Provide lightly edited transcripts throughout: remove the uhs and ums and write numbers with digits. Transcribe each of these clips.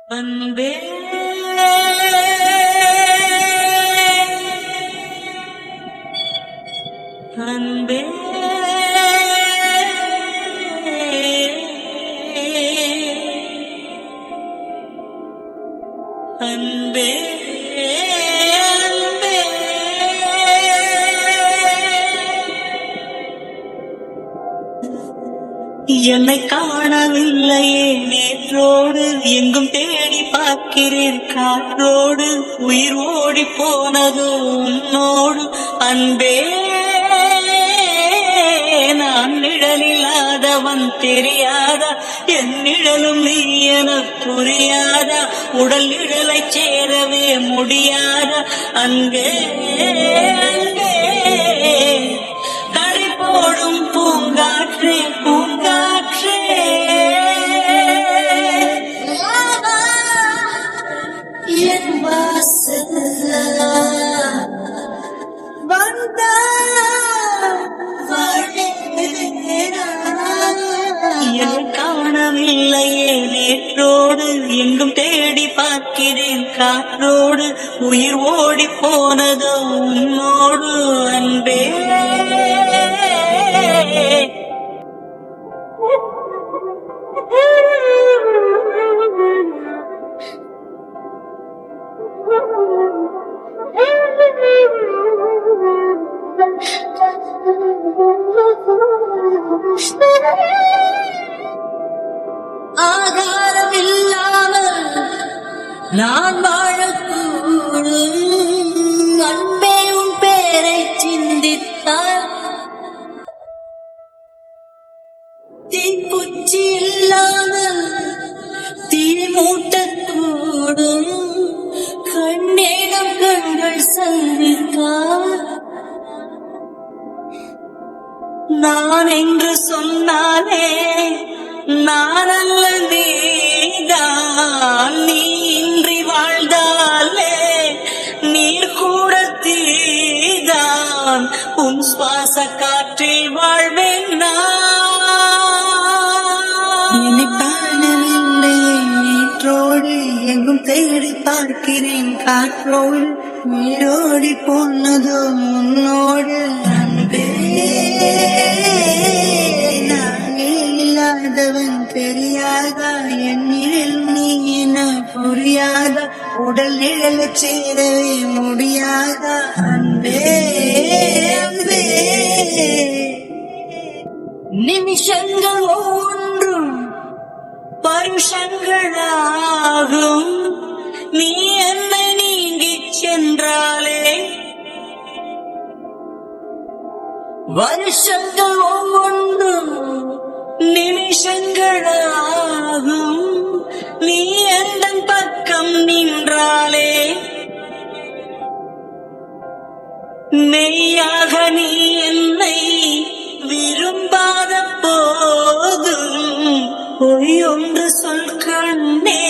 அன்பே அன்பே அன்பே என்னை காணவில்லையே நேற்றோடு எங்கும் தேடி பார்க்கிறேன் காற்றோடு உயிர் ஓடி போனது உன்னோடு அன்பே நான் நிழலில்லாதவன் தெரியாதா என் நிழலும் நீ என புரியாதா உடல் நிழலை சேரவே முடியாதா அன்பே அன்பே தடை போடும் பூங்காற்றே பூங்காற்றே என் வாசல் வந்தா என் காணவில்லையே நேற்றோடு எங்கும் தேடி பார்க்கிறேன் காற்றோடு உயிர் ஓடி போனது உன்னோடு அன்பே ஆகாரம் இல்லாமல் நான் வாழக்கூடும் அன்பே உன் பேரை சிந்தித்தார் தீக்குச்சி இல்லாமல் தீ மூட்டக்கூடும் கண்ணேகம் கண்கள் சந்தித்தார் நான் என்று சொன்னாலே நான் அல்ல நீதான் நீ இன்றி வாழ்ந்தாலே நீர் கூட தீதான் உன் சுவாச காற்றில் வாழ்வேன் நான் காணவில்லை நேற்றோடு எங்கும் தேடி பார்க்கிறேன் காற்றோடு நீரோடி போனதோ உன்னோடு அன்பே இல்லாதவன் தெரியாதா என் நிழல் நீ என புரியாதா உடல் நிழல சேரவே முடியாதா அன்பே அன்பே நிமிஷங்கள் ஒன்றும் பருஷங்களாகும் நீ என்னை நீங்கிச் சென்றாலே வருஷங்கள் ஒவ்வொன்றும் நிமிஷங்களாகும் நீ எந்தன் பக்கம் நின்றாலே மெய்யாக நீ என்னை விரும்பாத போதும் பொய்யொன்று சொல் கண்ணே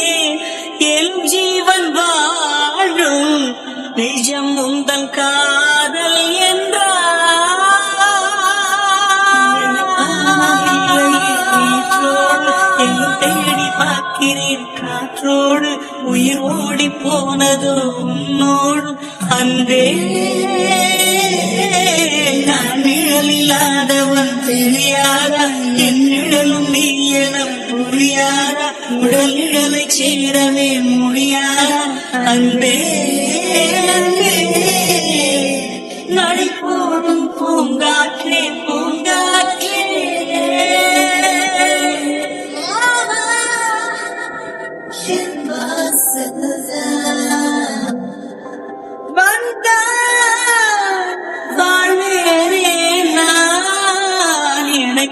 என் ஜீவன் வாழும் நிஜம் உந்தன் காதல் என்றார் தேடி பார்க்கிறேன் காற்றோடு உயிர் ஓடி போனது உன்னோடு அன்பே நான் நிழலில்லாதவன் தெரியாதா என் நிழலும் நீ என புரியாதா உடல் நிழலை சேரவே முடியாதா அன்பே அன்பே நடை போடும் பூங்காற்றே பூங்காற்றே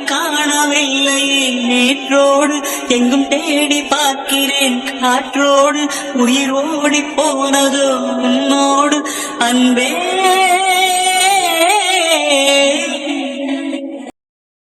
காணவில்லை நேற்றோடு எங்கும் தேடி பார்க்கிறேன் காற்றோடு உயிர் ஓடி போனது உன்னோடு அன்பே